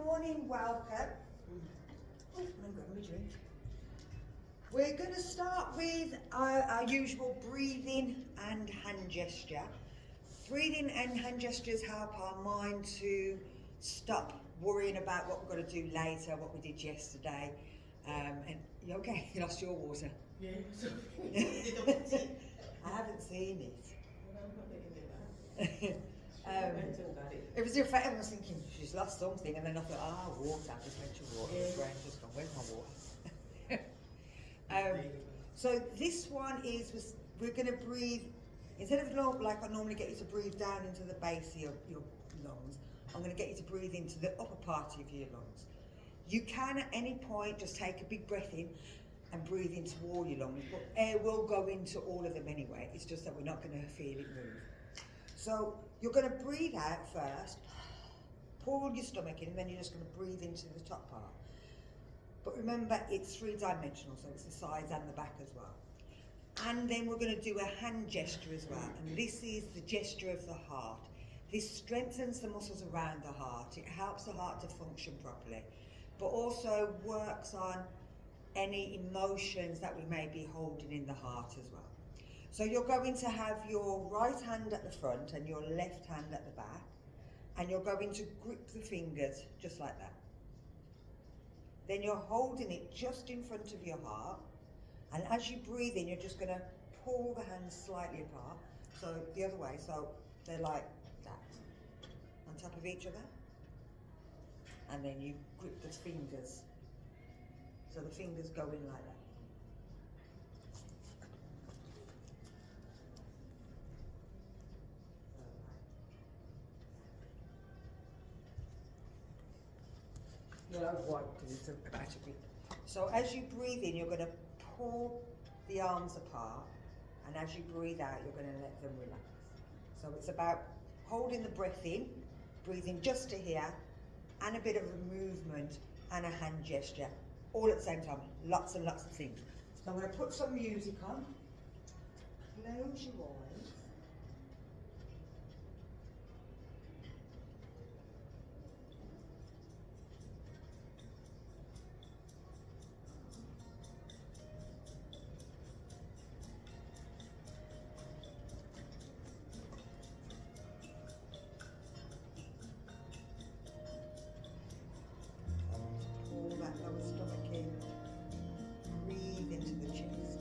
morning, welcome. Oh, I'm grabbing my drink. We're going to start with our usual breathing and hand gesture. Breathing and hand gestures help our mind to stop worrying about what we're going to do later, what we did yesterday. And you okay? You lost your water? Yeah. I haven't seen it. It was your friend, I was thinking she's lost something, and then I thought, water, I've just mentioned water, Yeah. the brain just gone, where's my water? So this one is, we're going to breathe, instead of like I normally get you to breathe down into the base of your lungs, I'm going to get you to breathe into the upper part of your lungs. You can at any point just take a big breath in and breathe into all your lungs, but air will go into all of them anyway, it's just that we're not going to feel it move. So you're going to breathe out first, pull your stomach in, and then you're just going to breathe into the top part. But remember, it's three-dimensional, so it's the sides and the back as well. And then we're going to do a hand gesture as well, and this is the gesture of the heart. This strengthens the muscles around the heart. It helps the heart to function properly, but also works on any emotions that we may be holding in the heart as well. So you're going to have your right hand at the front and your left hand at the back, and you're going to grip the fingers just like that. Then you're holding it just in front of your heart, and as you breathe in, you're just going to pull the hands slightly apart, so the other way, so they're like that, on top of each other, and then you grip the fingers, so the fingers go in like that. You'll have one because it's about to be. So as you breathe in, you're going to pull the arms apart, and as you breathe out, you're going to let them relax. So it's about holding the breath in, breathing just to here, and a bit of a movement and a hand gesture, all at the same time. Lots and lots of things. So I'm going to put some music on. Close your eyes. Pull that lower stomach in. Breathe into the chest.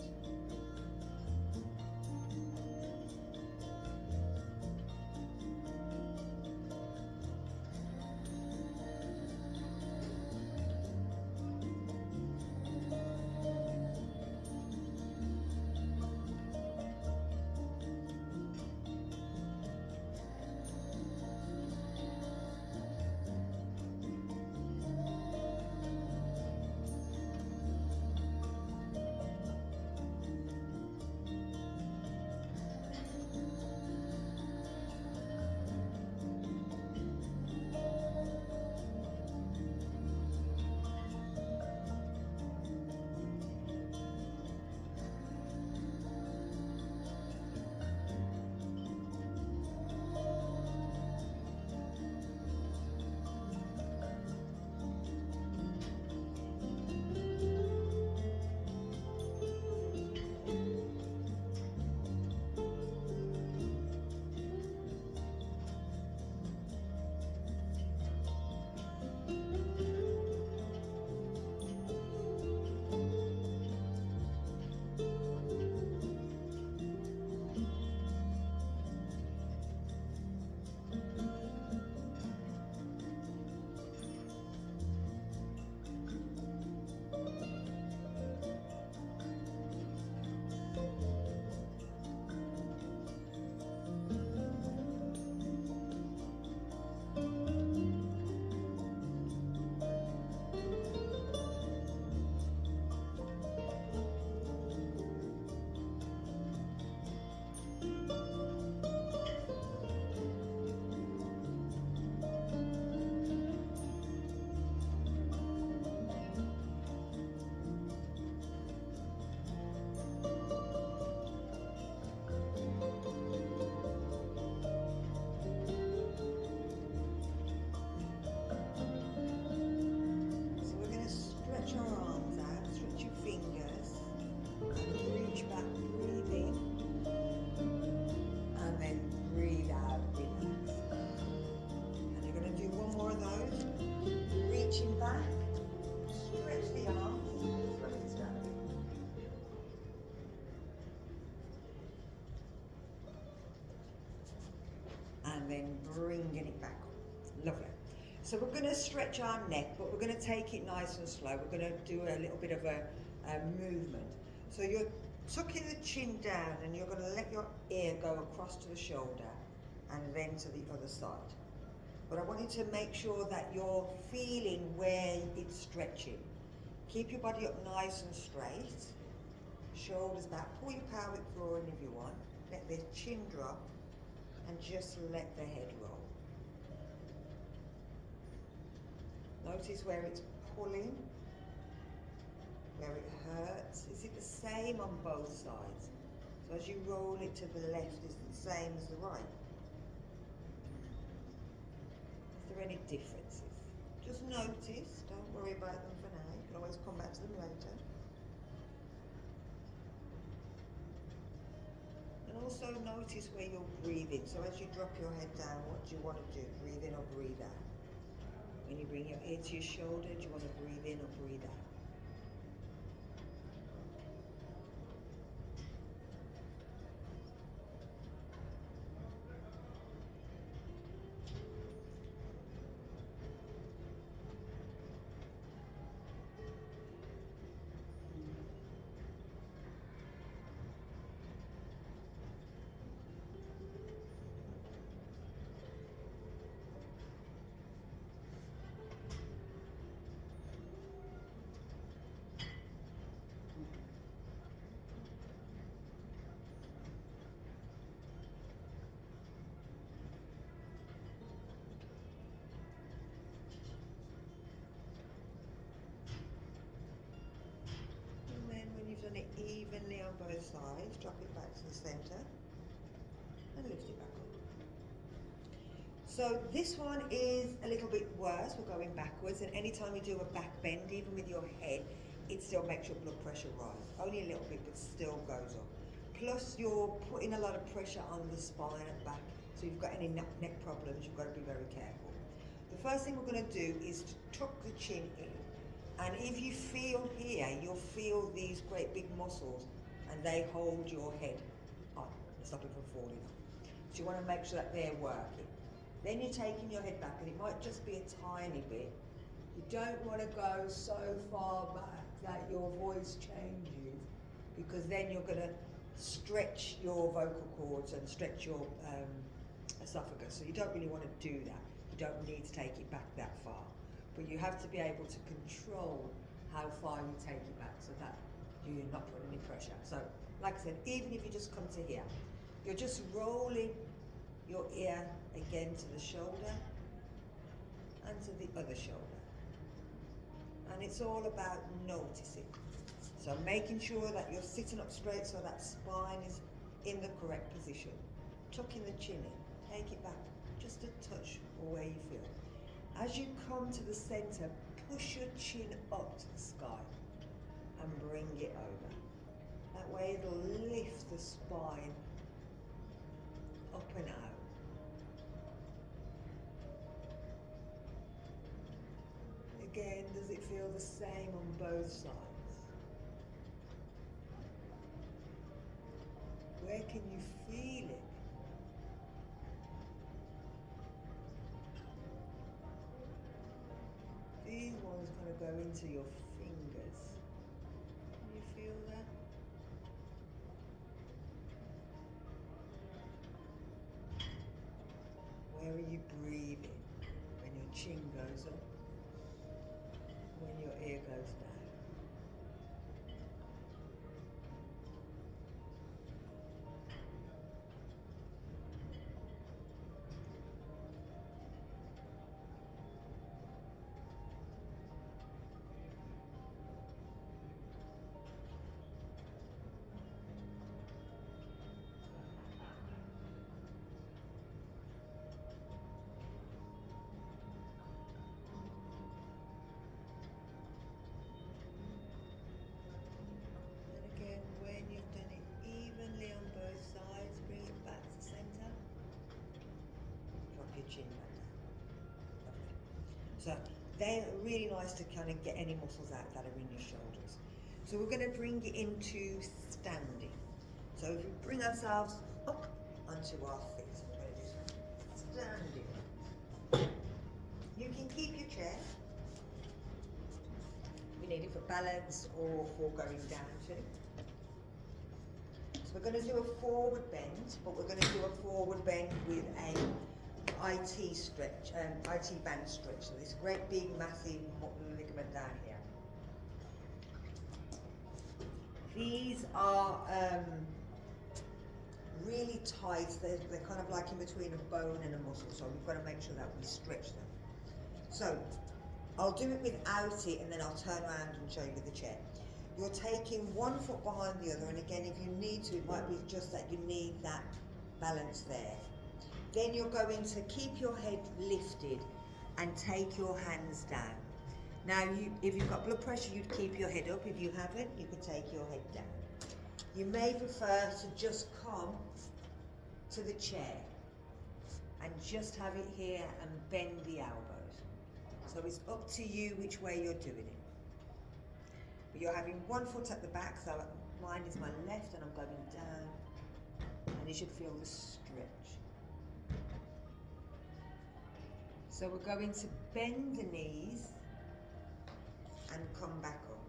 So we're going to stretch our neck, but we're going to take it nice and slow. We're going to do a little bit of a movement. So you're tucking the chin down and you're going to let your ear go across to the shoulder and then to the other side. But I want you to make sure that you're feeling where it's stretching. Keep your body up nice and straight. Shoulders back. Pull your pelvic floor in if you want. Let the chin drop and just let the head roll. Notice where it's pulling, where it hurts. Is it the same on both sides? So as you roll it to the left, is it the same as the right? Is there any differences? Just notice, don't worry about them for now. You can always come back to them later. And also notice where you're breathing. So as you drop your head down, what do you want to do? Breathe in or breathe out? When you bring your ear to your shoulder, do you want to breathe in or breathe out? Done it evenly on both sides, drop it back to the center and lift it back up. So this one is a little bit worse, we're going backwards, and anytime you do a back bend, even with your head, it still makes your blood pressure rise. Only a little bit, but still goes up. Plus you're putting a lot of pressure on the spine and back, so if you've got any neck problems, you've got to be very careful. The first thing we're going to do is to tuck the chin in. And if you feel here, you'll feel these great big muscles and they hold your head up and stop it from falling off. So you want to make sure that they're working. Then you're taking your head back, and it might just be a tiny bit. You don't want to go so far back that your voice changes, because then you're going to stretch your vocal cords and stretch your esophagus. So you don't really want to do that. You don't need to take it back that far. But you have to be able to control how far you take it back so that you're not putting any pressure. So, like I said, even if you just come to here, you're just rolling your ear again to the shoulder and to the other shoulder. And it's all about noticing. So making sure that you're sitting up straight so that spine is in the correct position. Tucking the chin in, take it back just a touch or where you feel. As you come to the center, push your chin up to the sky and bring it over. That way it'll lift the spine up and out. Again, does it feel the same on both sides? Where can you feel it? These ones kind of go into your fingers. Can you feel that? Where are you breathing? When your chin goes up, when your ear goes down. Chin back down. Lovely. So they're really nice to kind of get any muscles out that are in your shoulders. So we're going to bring it into standing. So if we bring ourselves up onto our feet, I'm going to do some standing. You can keep balance or for going down to. So we're going to do a forward bend, but we're going to do a forward bend with a IT stretch, IT band stretch. So this great big massive ligament down here. These are really tight. They're kind of like in between a bone and a muscle, so we've got to make sure that we stretch them. So I'll do it without it, and then I'll turn around and show you with the chair. You're taking one foot behind the other, and again, if you need to, it might be just that you need that balance there. Then you're going to keep your head lifted and take your hands down. Now, if you've got blood pressure, you'd keep your head up. If you haven't, you could take your head down. You may prefer to just come to the chair and just have it here and bend the elbows. So it's up to you which way you're doing it. But you're having one foot at the back, so mine is my left, and I'm going down, and you should feel the stretch. So we're going to bend the knees and come back up.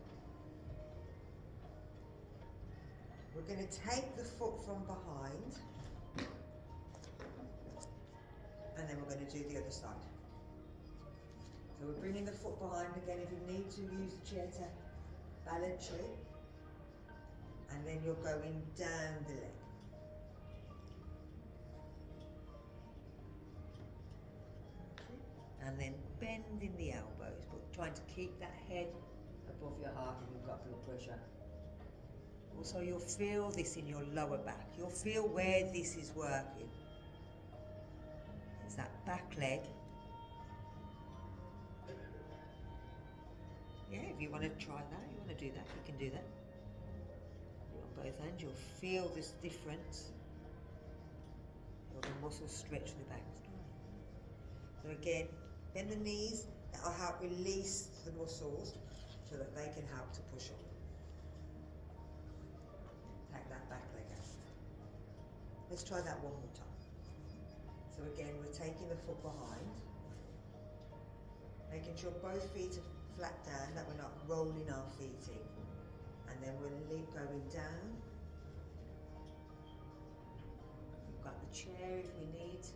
We're going to take the foot from behind, and then we're going to do the other side. So we're bringing the foot behind again. If you need to, use the chair to balance you, and then you're going down the leg. And then bending the elbows, but trying to keep that head above your heart if you've got blood pressure. Also, you'll feel this in your lower back. You'll feel where this is working. It's that back leg. Yeah, if you want to try that, you want to do that, you can do that. On both ends, you'll feel this difference. The muscles stretch the back. So again, bend the knees. That'll help release the muscles so that they can help to push up. Take that back leg out. Let's try that one more time. So again, we're taking the foot behind, making sure both feet are flat down, that we're not rolling our feet in. And then we're going down. We've got the chair if we need.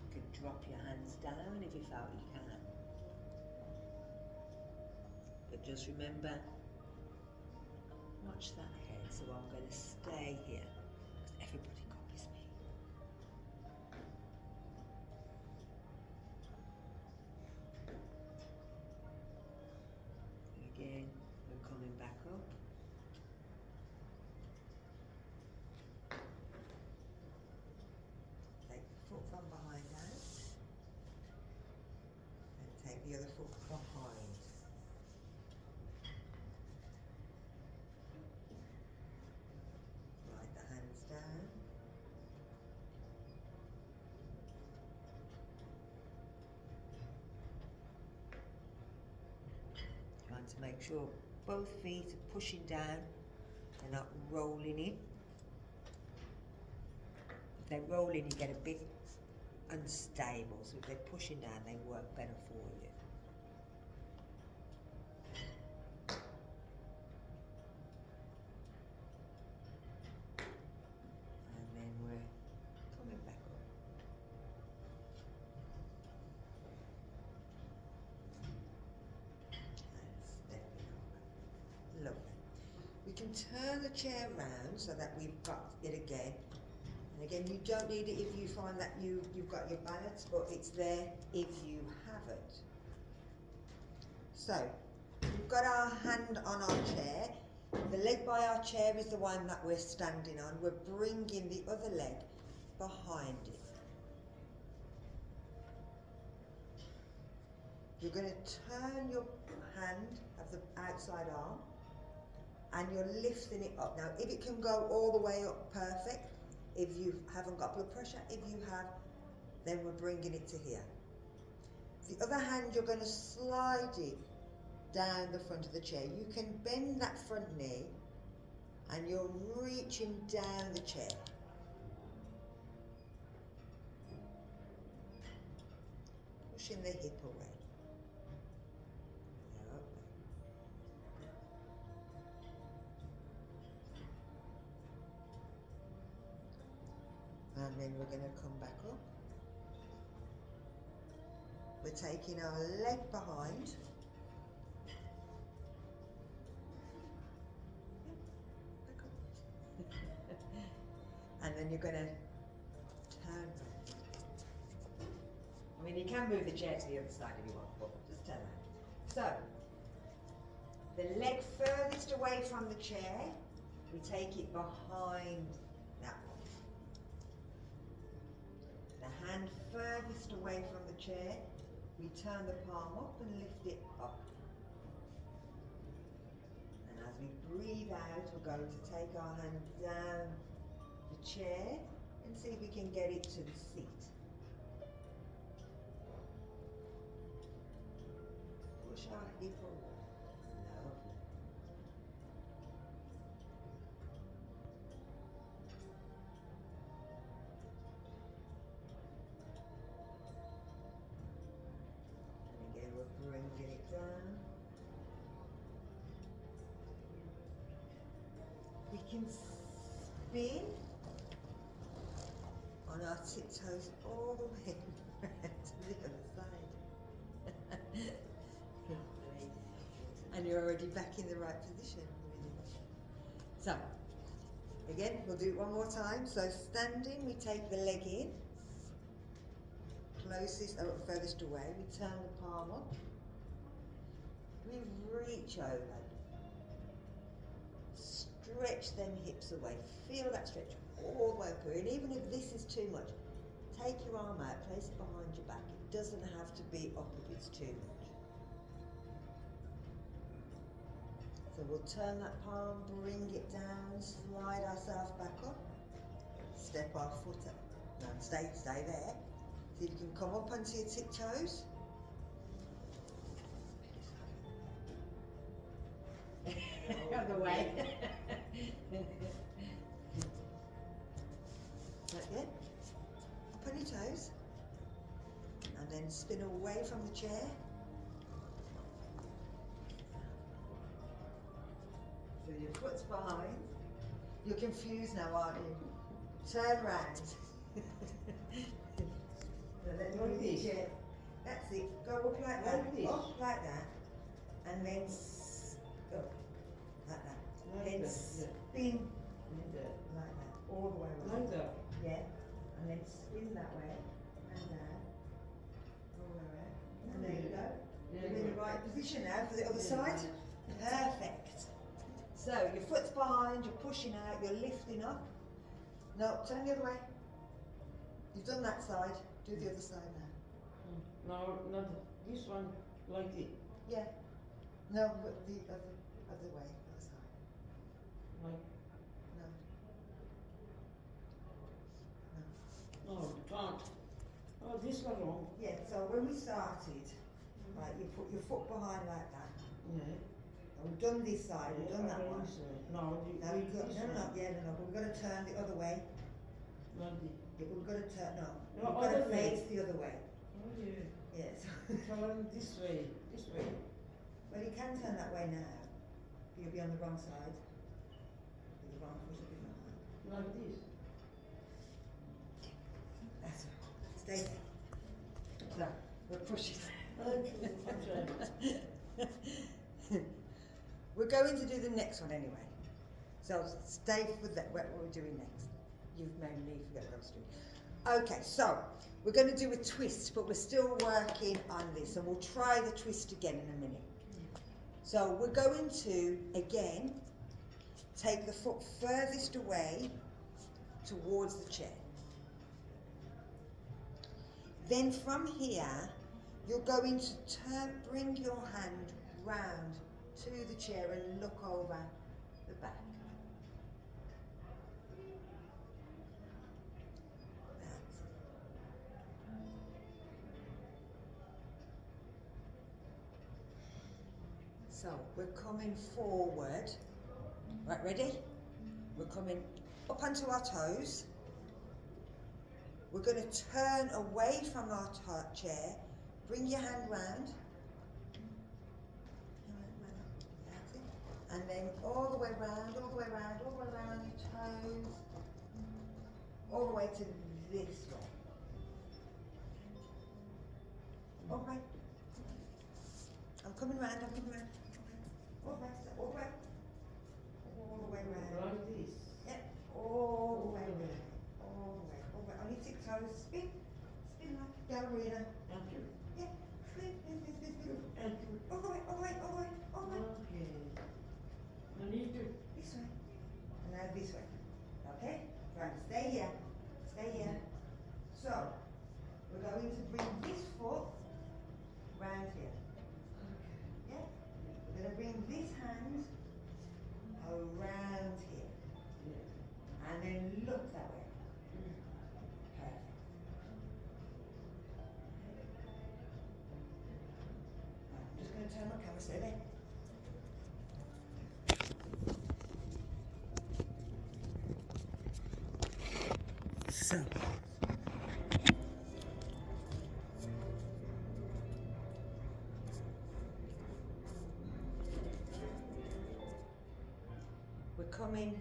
You can drop your hands down if you felt you can. But just remember, watch that head. So I'm going to stay here because everybody copies me. Again, we're coming back up. Take the foot from behind out. And take the other foot behind. Slide the hands down. Trying to make sure both feet are pushing down, they're not rolling in. If they're rolling, you get a bit unstable, so if they're pushing down, they work better for you. And then we're coming back up. Lovely. We can turn the chair round so that we've got it again. And again, you don't need it if you find that you've got your balance, but it's there if you haven't. So, we've got our hand on our chair. The leg by our chair is the one that we're standing on. We're bringing the other leg behind it. You're going to turn your hand of the outside arm, and you're lifting it up. Now, if it can go all the way up, perfect. If you haven't got blood pressure, if you have, then we're bringing it to here. The other hand, you're going to slide it down the front of the chair. You can bend that front knee, and you're reaching down the chair. Pushing the hip away. And then we're going to come back up. We're taking our leg behind. Back up. And then you're going to turn round. I mean, you can move the chair to the other side if you want, but just turn around. So, the leg furthest away from the chair, we take it behind that one. The hand furthest away from the chair, we turn the palm up and lift it up. And as we breathe out, we're going to take our hand down the chair and see if we can get it to the seat. Push our hip forward. Lovely. And again, we're bringing it down. We can spin on our tiptoes all the way to the other side. And you're already back in the right position. So, again, we'll do it one more time. So, standing, we take the leg in, closest, furthest away. We turn the palm up. We reach over. Stretch them hips away. Feel that stretch all the way through. And even if this is too much, take your arm out, place it behind your back. It doesn't have to be up if it's too much. So we'll turn that palm, bring it down, slide ourselves back up, step our foot up. No, stay there. So you can come up onto your tiptoes. Other way. Like that. Up on your toes. And then spin away from the chair. So your foot's behind. You're confused now, aren't you? Turn round. Like this. That's it. Go up like that. Up like that. And then go like that. Then spin like that. All the way around. Like that. Yeah. And then spin that way. And down. All the way around. And there you go. You're in the right position now for the other side. Perfect. So your foot's behind, you're pushing out, you're lifting up. No, turn the other way. You've done that side, do the other side now. No, not this one, like it. Yeah. No, but the other way, other side. Like, No. no, can't. Oh, this one wrong. Yeah, so when we started, right, you put your foot behind like that. Yeah. And we've done this side, we've done that one. No, Now we've got, no, we've got to turn the other way. Not the. Yeah, we've got to turn, No, we've got to other way. face the other way. Oh, yeah. Yes. Turn this way, this way. Well, you can turn that way now. You'll be on the wrong side. With the wrong foot a bit behind. Like this. That's right. Stay there. So, we're pushing. Okay, I'm trying. We're going to do the next one anyway. So stay with that, what we're doing next. You've made me forget what I was doing. Okay, so we're going to do a twist, but we're still working on this, and we'll try the twist again in a minute. So we're going to, again, take the foot furthest away towards the chair. Then from here, you're going to bring your hand round to the chair and look over the back. That's it. So we're coming forward. Right, ready? We're coming up onto our toes. We're going to turn away from our chair. Bring your hand round. That's it. And then all the way round, all the way round, all the way round on your toes. All the way to this way. Okay. I'm coming round, I'm coming round. All right, so all right. All the way round. Like this. Yep, all the way round. All the way, all the way. On your tiptoes, spin. Spin like a ballerina. Thank you. Yeah, spin, spin, spin, spin, spin. Thank you. All the way, all the way, all the way, all the way. Okay. I need to. This way. And now this way. Okay? Right, stay here. Stay here. So, we're going to bring this foot round here. Yeah? We're going to bring this hand around here. Yeah. And then look that way. Perfect. Right, I'm just going to turn my camera, stay there. So. We're coming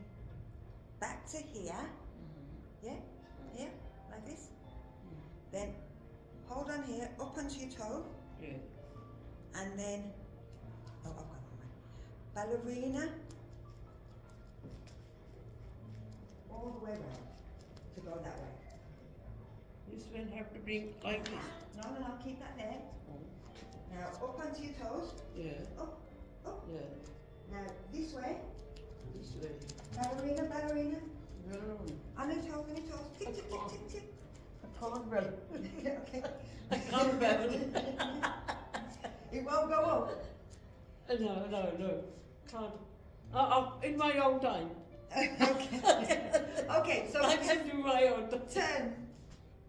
back to here, yeah, here, like this. Then hold on here, up onto your toe, Yeah. and then, oh, I've got one. Ballerina, all the way around to go that way. This one have to bring like this. No, no, no, keep that there. Now up onto your toes, Yeah. up, up. Yeah. Now this way, This way. ballerina, ballerina. No. On your toes, tick, tick, tick, tick, tick. I can't run. Okay. I can't run. It won't go up. No. Can't. In my own time. Okay. Okay, so I can do my own time. turn.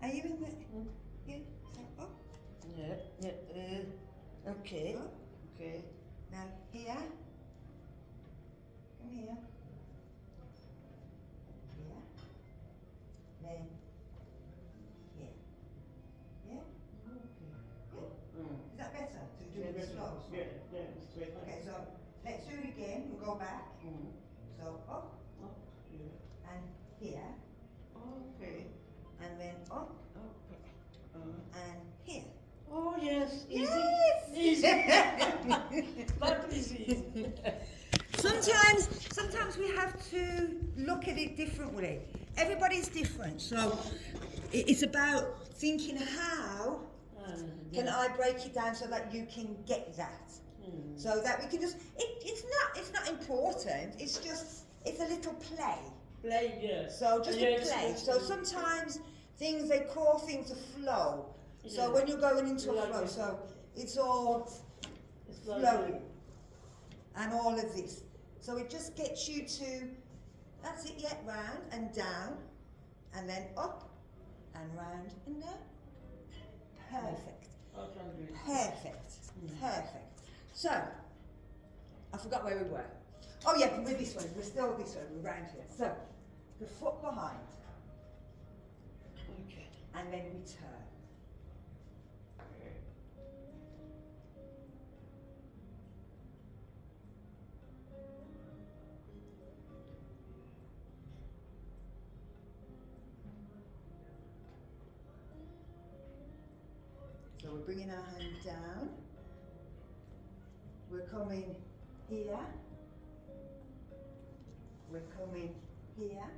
Are you in there? Yeah. So up, Yeah. Okay. up. Okay. Now here. Come here. Here. Then here. Yeah? Is that better? To do it slow? Yeah. Straight. Okay, so let's do it again. We'll go back. So up Yeah. and here. Okay. And then up Okay. and here. Oh yes. Easy. Yes! Easy. That is easy. Sometimes we have to look at it differently. Everybody's different, so it's about thinking how can I break it down so that you can get that, so that we can just. It's not important. It's just it's a little play. Play, yeah. So just a Yes, play. yes, So yes. sometimes they call things a flow. So Yeah. when you're going into a Like flow, it. so it's all It's like flowing and all of this. So it just gets you to, that's it, yeah, round and down, and then up and round and down. Perfect, I can do it. perfect, perfect. So, I forgot where we were. Oh yeah, we're this way, we're still this way, we're round here. So, the foot behind, Okay. and then we turn. So we're bringing our hand down. We're coming here. We're coming here.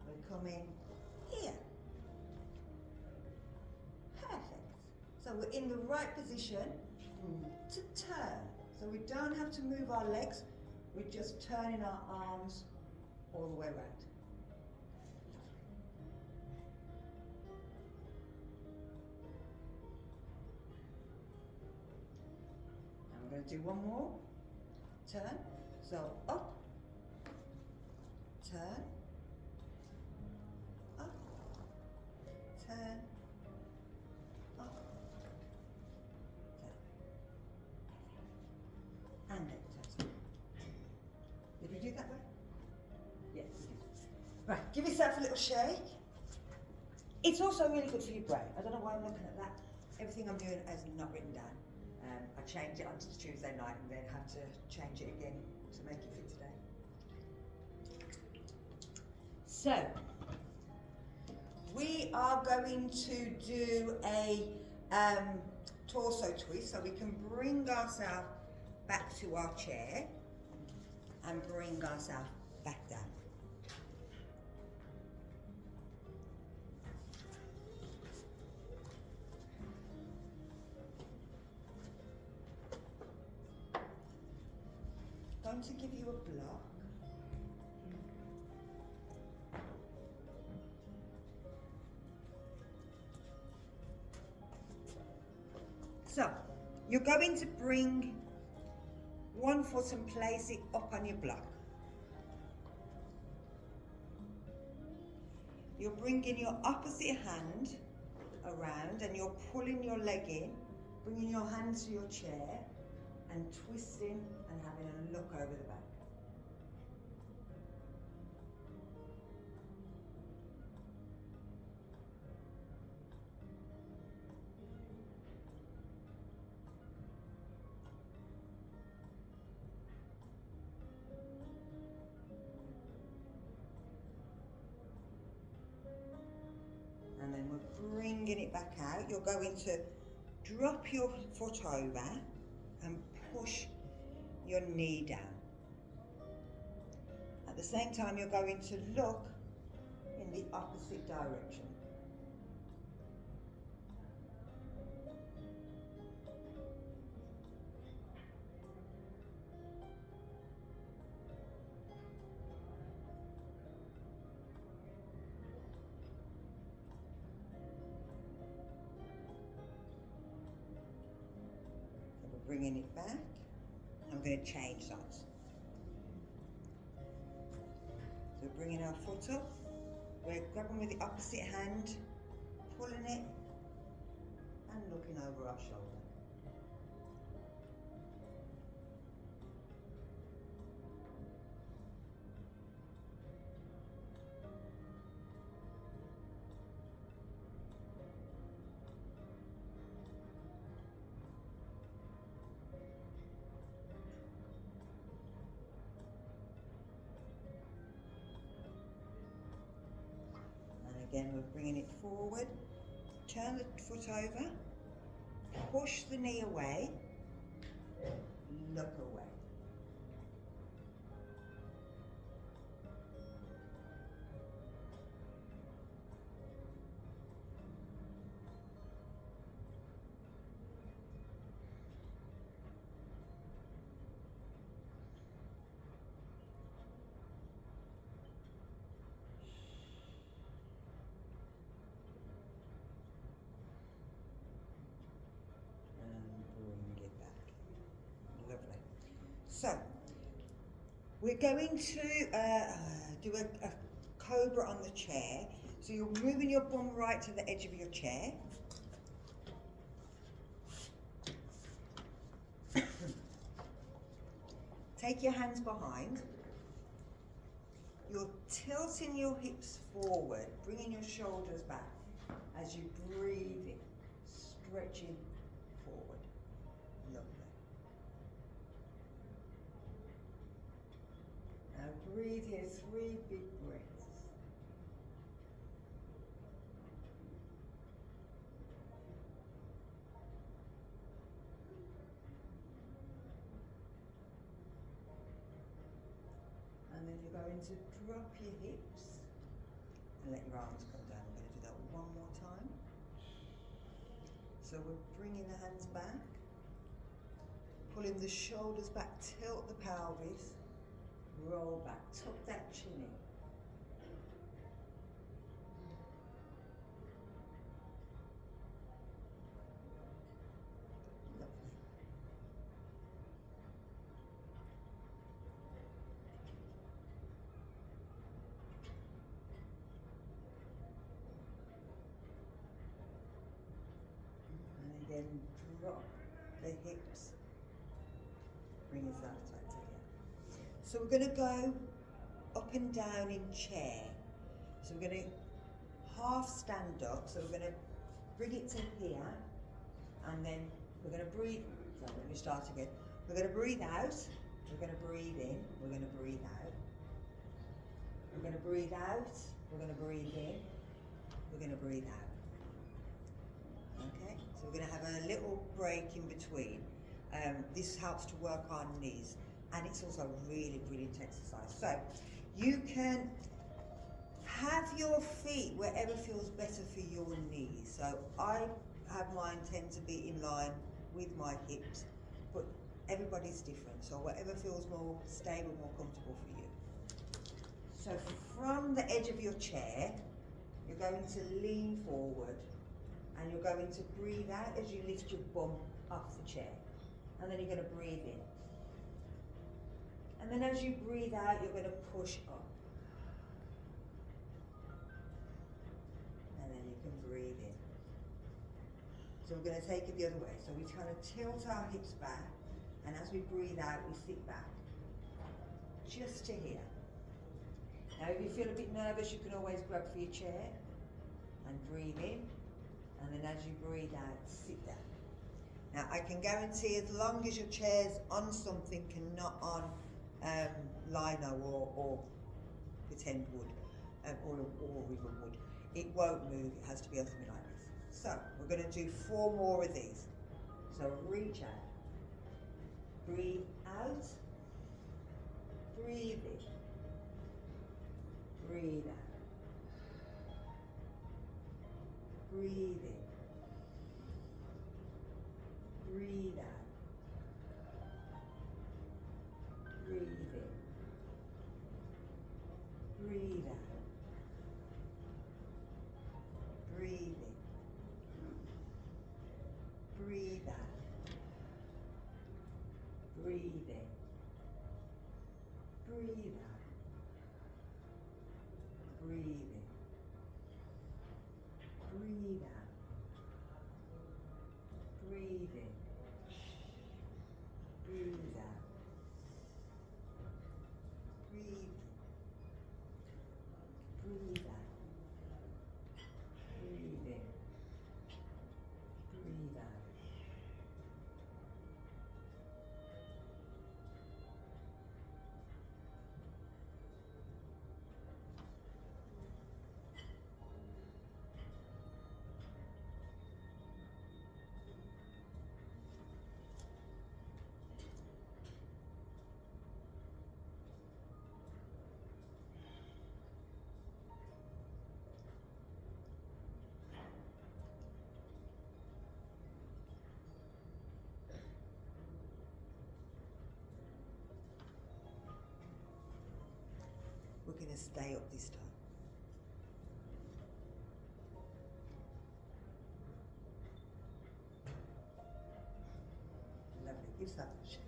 We're coming here. Perfect. So we're in the right position to turn. So we don't have to move our legs. We're just turning our arms all the way around. And we're going to do one more. Turn. So up. Turn. Up. Turn. Up. Turn. And then turn. Did we do that way? Yes. Right, give yourself a little shake. It's also really good for your brain. I don't know why I'm looking at that. Everything I'm doing is not written down. I changed it onto Tuesday night and then had to change it again to make it fit today. So, we are going to do a torso twist, so we can bring ourselves back to our chair and bring ourselves back down. I'm going to give you a block. So, you're going to bring one foot and place it up on your block. You're bringing your opposite hand around and you're pulling your leg in, bringing your hand to your chair and twisting and having a look over the back. And then we're bringing it back out. You're going to drop your foot over and push your knee down. At the same time, you're going to look in the opposite direction. Bringing it back. I'm going to change sides. So bringing our foot up, we're grabbing with the opposite hand, pulling it and looking over our shoulder. Again, we're bringing it forward, turn the foot over, push the knee away, look away. So, we're going to do a cobra on the chair. So you're moving your bum right to the edge of your chair. Take your hands behind. You're tilting your hips forward, bringing your shoulders back as you breathe in, stretching forward. Lovely. Now breathe here, 3 big breaths. And then you're going to drop your hips and let your arms come down. I'm going to do that one more time. So we're bringing the hands back, pulling the shoulders back, tilt the pelvis, roll back, tuck that chin in. Lovely. And again, drop the hips, bring yourself back together. So we're going to go up and down in chair. So we're going to half stand up. So we're going to bring it to here, and then we're going to breathe. So let me start again. We're going to breathe out, We're going to breathe in, we're going to breathe out. We're going to breathe out, we're going to breathe in, we're going to breathe out. Okay, so we're going to have a little break in between. This helps to work our knees, and it's also a really brilliant exercise. So you can have your feet wherever feels better for your knees. So I have mine tend to be in line with my hips, but everybody's different. So whatever feels more stable, more comfortable for you. So from the edge of your chair, you're going to lean forward, and you're going to breathe out as you lift your bum off the chair. And then you're going to breathe in. And then as you breathe out, you're going to push up. And then you can breathe in. So we're going to take it the other way. So we kind of tilt our hips back, and as we breathe out, we sit back. Just to here. Now if you feel a bit nervous, you can always grab for your chair and breathe in. And then as you breathe out, sit down. Now I can guarantee as long as your chair's on something and not on lino or pretend wood or river wood, it won't move. It has to be on something like this. So we're going to do 4 more of these. So reach out, breathe out, breathe in, breathe out, breathe in, breathe out, breathe in, breathe out, breathe in, breathe out, breathe in, breathe out, breathe in, breathe out, breathe in, breathe out, breathe in, breathe out, breathe in, breathe out. We're going to stay up this time. Lovely, give that a shake.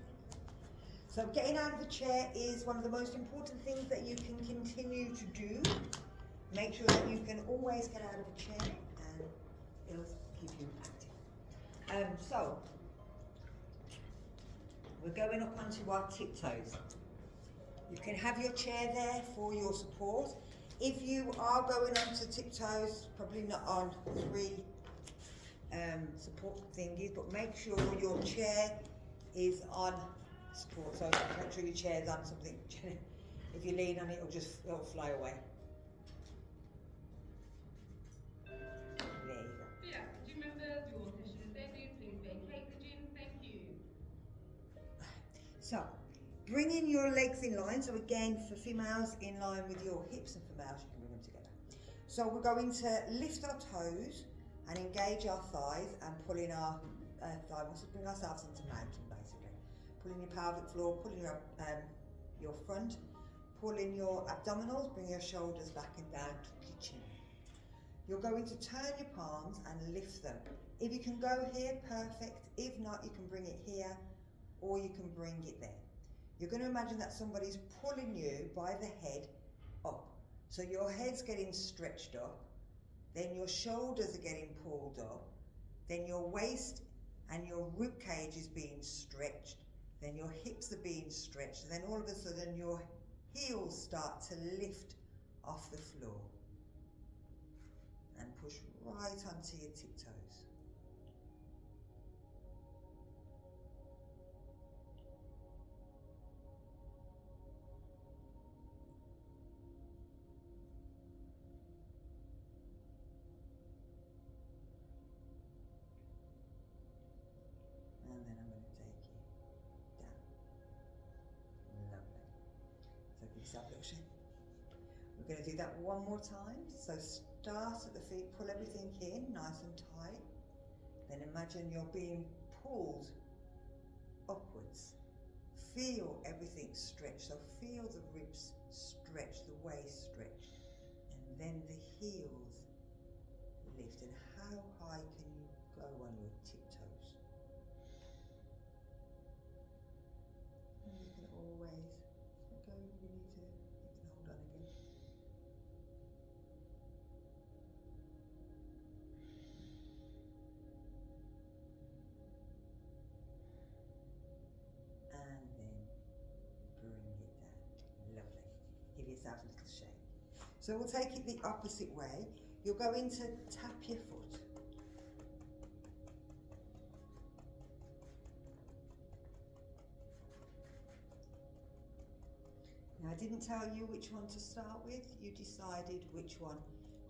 So getting out of the chair is one of the most important things that you can continue to do. Make sure that you can always get out of a chair, and it'll keep you active. So we're going up onto our tiptoes. You can have your chair there for your support. If you are going onto tiptoes, probably not on 3 support thingies, but make sure your chair is on support. So make sure your chair's on something. If you lean on it, it'll fly away. There you go. Yeah, do you remember the audition? They do please vacate the gym, thank you. So, bringing your legs in line. So again, for females, in line with your hips, and for males, you can bring them together. So we're going to lift our toes and engage our thighs and pull in our thigh muscles, bring ourselves into mountain basically. Pull in your pelvic floor, pull in your front, pull in your abdominals, bring your shoulders back and down to your chin. You're going to turn your palms and lift them. If you can go here, perfect. If not, you can bring it here, or you can bring it there. You're going to imagine that somebody's pulling you by the head up. So your head's getting stretched up, then your shoulders are getting pulled up, then your waist and your rib cage is being stretched, then your hips are being stretched, and then all of a sudden your heels start to lift off the floor and push right onto your tiptoes. yourself a little shake. We're going to do that one more time. So start at the feet, pull everything in nice and tight. Then imagine you're being pulled upwards. Feel everything stretch. So feel the ribs stretch, the waist stretch. And then the heels lift. And how high can you go on your tiptoes? And you can always go, you need to, you can hold on again. And then bring it down. Lovely. Give yourself a little shake. So we'll take it the opposite way. You're going to tap your foot. Now I didn't tell you which one to start with. You decided which one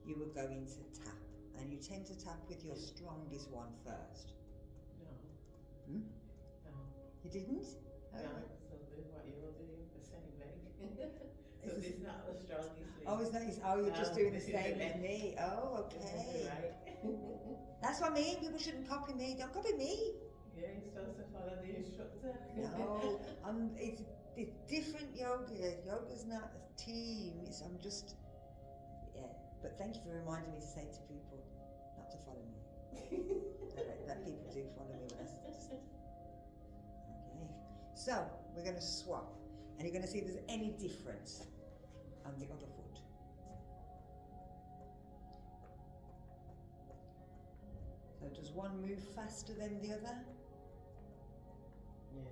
you were going to tap. And you tend to tap with your strongest one first. No. Hmm? No. You didn't? No, so then what you're doing, the same leg. So this is not the strongest leg. Oh, is that? Oh, you're just No, doing the this is same the as left. me. Oh, okay. Right. That's what I mean. People shouldn't copy me. Don't copy me. Yeah, you're supposed to follow the instructor. No, it's different yoga. Yoga's not a team. I'm just, yeah. But thank you for reminding me to say to people not to follow me. that people do follow me. But that's just, okay. So we're going to swap, and you're going to see if there's any difference on the other foot. So does one move faster than the other? Yes.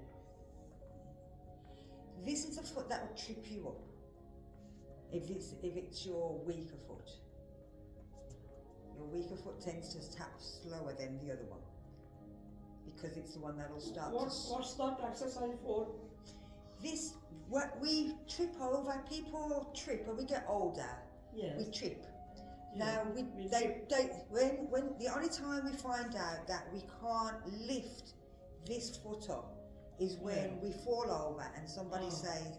This is a foot that will trip you up if it's your weaker foot. Your weaker foot tends to tap slower than the other one because it's the one that'll start What's that exercise for? This, what we trip over, people trip when we get older. Yes. We trip. Yeah, Now we when the only time we find out that we can't lift this foot up is when we fall over and somebody says,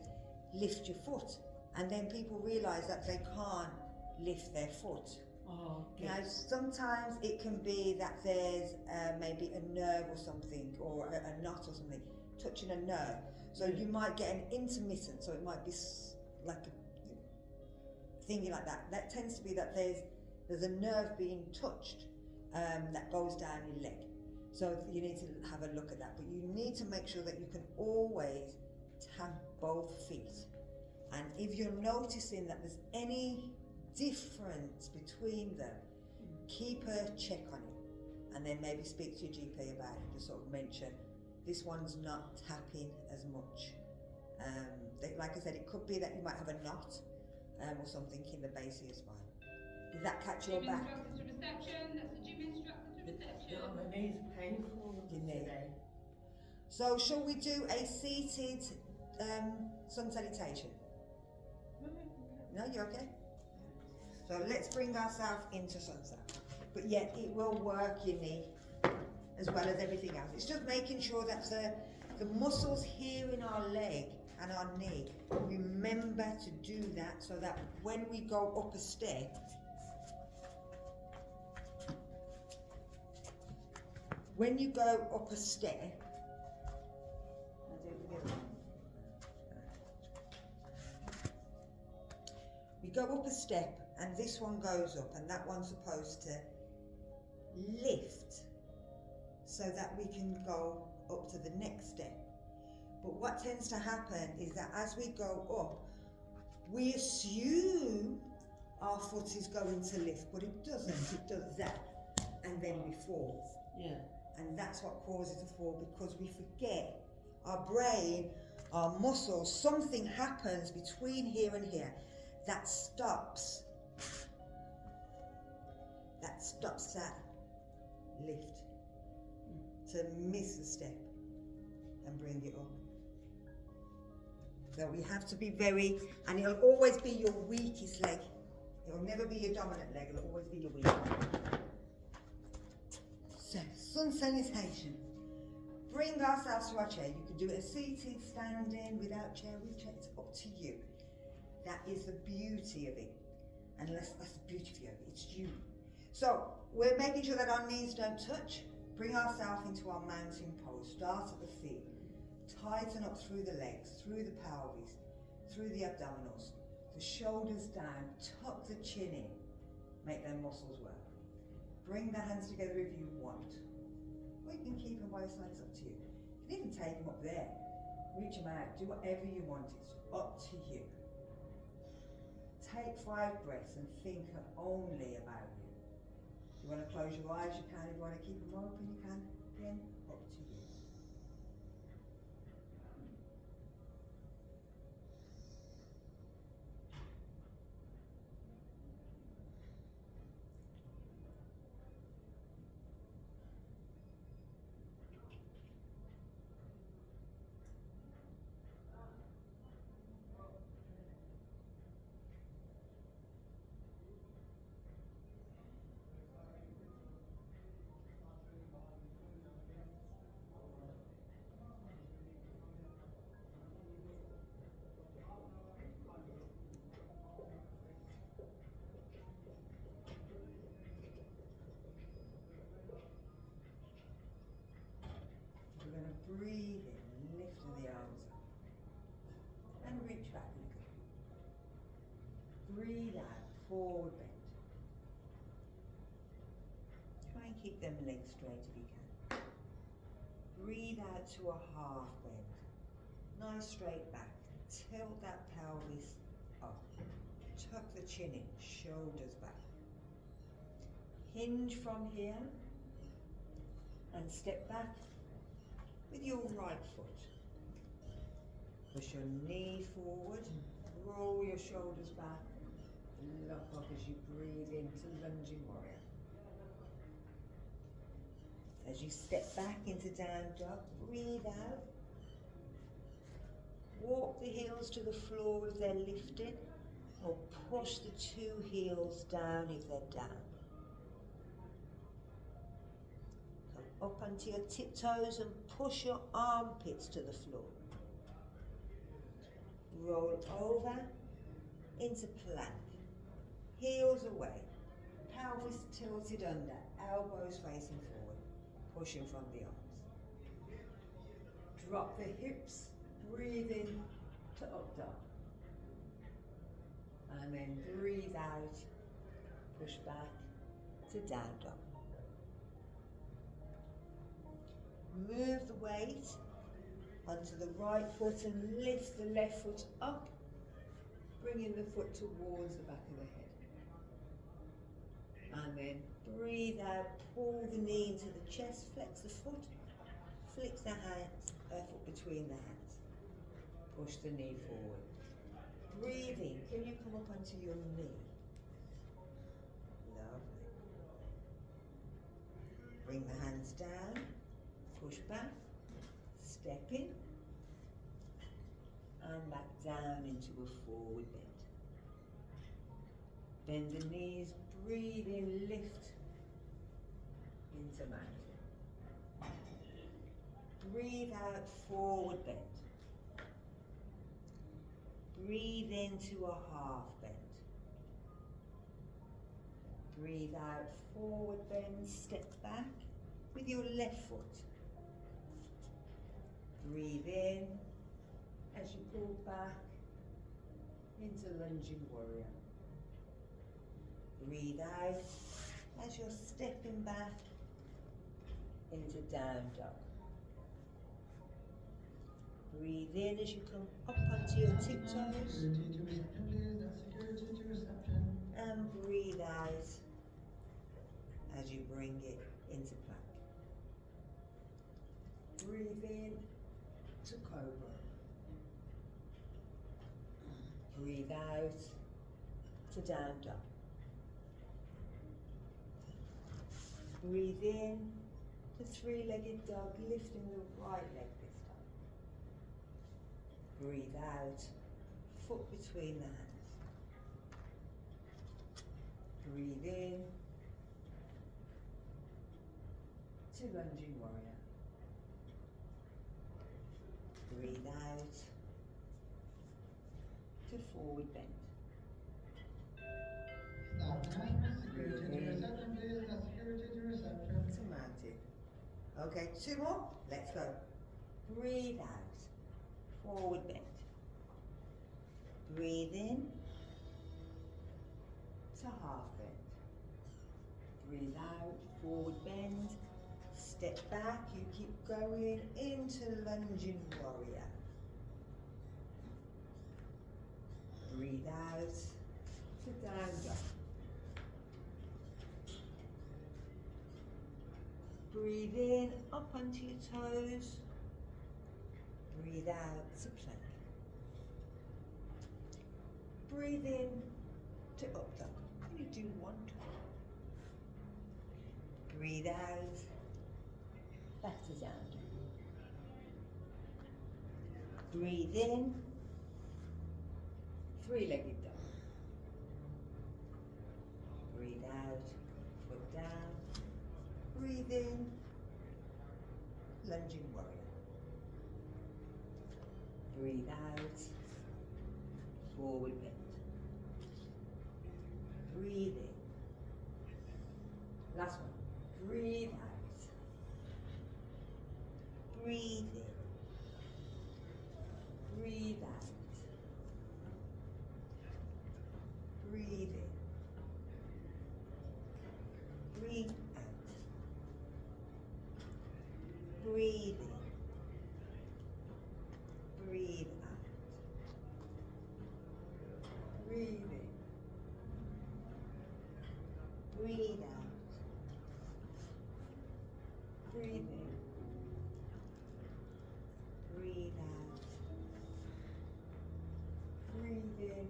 lift your foot. And then people realise that they can't lift their foot. Oh, okay. Now, sometimes it can be that there's maybe a nerve or something, or a knot or something, touching a nerve. So you might get an intermittent, so it might be like a thingy like that. That tends to be that there's a nerve being touched that goes down your leg. So you need to have a look at that, but you need to make sure that you can always tap both feet. And if you're noticing that there's any difference between them, keep a check on it, and then maybe speak to your GP about it. Just sort of mention this one's not tapping as much. Like I said, it could be that you might have a knot or something in the base of your spine. Did that catch your Gym back? instructor to reception. That's the gym instructor to reception. No, my knee's painful Your knee. today. So shall we do a seated sun salutation? No, you're okay? So let's bring ourselves into sunset. But yet it will work your knee as well as everything else. It's just making sure that the muscles here in our leg and our knee, remember to do that so that when we go up a step, when you go up a step, I'll do it with the other one. We go up a step and this one goes up and that one's supposed to lift so that we can go up to the next step. But what tends to happen is that as we go up, we assume our foot is going to lift, but it doesn't. It does that and then we fall. Yeah. And that's what causes a fall, because we forget our brain, our muscles, something happens between here and here that stops that lift, to miss a step and bring it up. So we have to be very, and it'll always be your weakest leg. It'll never be your dominant leg, it'll always be your weak leg. So, sun salutation. Bring ourselves to our chair. You can do it seated, standing, without chair, with chair, it's up to you. That is the beauty of it. And that's the beauty of it, it's you. So we're making sure that our knees don't touch. Bring ourselves into our mountain pose. Start at the feet. Tighten up through the legs, through the pelvis, through the abdominals. The shoulders down, tuck the chin in. Make their muscles work. Bring the hands together if you want. Or you can keep them by your sides, up to you. You can even take them up there. Reach them out, do whatever you want, it's up to you. Take 5 breaths and think only about you. If you want to close your eyes, you can. If you want to keep them open, you can. Again, up to you. We're going to breathe in, lift the arms up, and reach back a little. Breathe out, forward bend. Try and keep them legs straight if you can. Breathe out to a half bend. Nice straight back. Tilt that pelvis up. Tuck the chin in, shoulders back. Hinge from here and step back with your right foot. Push your knee forward, roll your shoulders back, lock up as you breathe into lunging warrior. As you step back into down dog, breathe out. Walk the heels to the floor if they're lifted, or push the 2 heels down if they're down. Come up onto your tiptoes and push your armpits to the floor. Roll over into plank. Heels away. Pelvis tilted under. Elbows facing forward. Pushing from the arms. Drop the hips. Breathe in to up dog. And then breathe out. Push back to down dog. Move the weight onto the right foot and lift the left foot up, bringing the foot towards the back of the head. And then breathe out, pull the knee into the chest, flex the foot, flex the hands, foot between the hands. Push the knee forward. Breathe in, can you come up onto your knee? Lovely. Bring the hands down, push back, step in, and back down into a forward bend. Bend the knees, breathe in, lift into mountain. Breathe out, forward bend. Breathe into a half bend. Breathe out, forward bend, step back with your left foot. Breathe in as you pull back into lunging warrior. Breathe out as you're stepping back into down dog. Breathe in as you come up onto your tiptoes. And breathe out as you bring it into plank. Breathe in to cobra. Breathe out to down dog. Breathe in to 3-legged dog, lifting the right leg this time. Breathe out, foot between the hands. Breathe in to lunging warrior. Breathe out to forward bend. Stop now, security to reception, please, the security to reception. Semantic. Okay, two more. Let's go. Breathe out. Forward bend. Breathe in to half bend. Breathe out. Forward bend. Step back. You keep going into lunging warrior. Breathe out to down dog. Breathe in, up onto your toes. Breathe out to plank. Breathe in to up dog. Can you do one time? Breathe out, back to down dog. Breathe in, three-legged dog. Breathe out, foot down. Breathe in, lunging warrior. Breathe out, forward bend. Breathe in. Last one. Breathe out. Breathe in. Breathe out. Breathe in. Breathe out. Breathe in. Breathe out. Breathe in. Breathe out. Breathe in. Breathe out. Breathe in. Breathe out. Breathe in.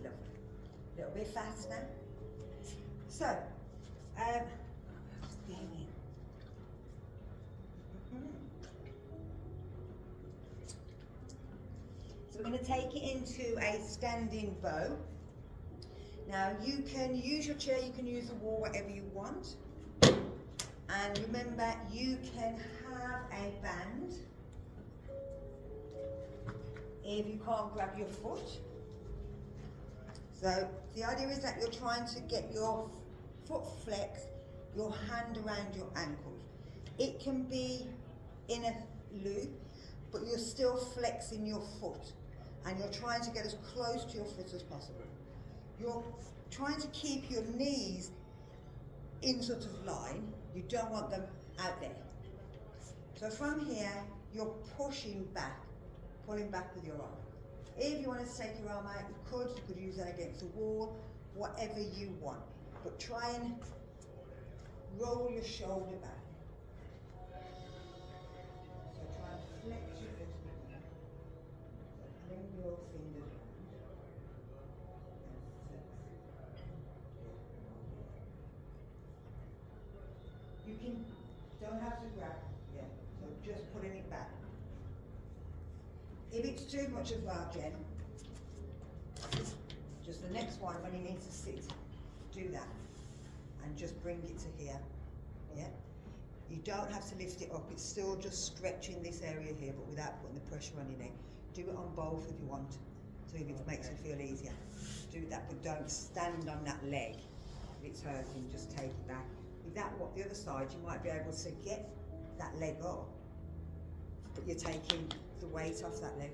Lovely. A little bit faster. So, just breathe in. So we're going to take it into a standing bow. Now you can use your chair, you can use the wall, whatever you want. And remember, you can have a band if you can't grab your foot. So the idea is that you're trying to get your foot flexed, your hand around your ankles. It can be in a loop, but you're still flexing your foot and you're trying to get as close to your foot as possible. You're trying to keep your knees in sort of line. You don't want them out there. So from here, you're pushing back, pulling back with your arm. If you want to take your arm out, you could use that against the wall, whatever you want. But try and roll your shoulder back. So try and flex your foot with that. So bring your fingers round and flex. You don't have to grab, yeah, so just putting it back. If it's too much as well, Jen, just the next one when you need to sit, do that. And just bring it to here, yeah? You don't have to lift it up, it's still just stretching this area here, but without putting the pressure on your neck. Do it on both if you want, so if it makes you feel easier. Do that, but don't stand on that leg. If it's hurting, just take it back. With that, the other side, you might be able to get that leg up, but you're taking the weight off that leg.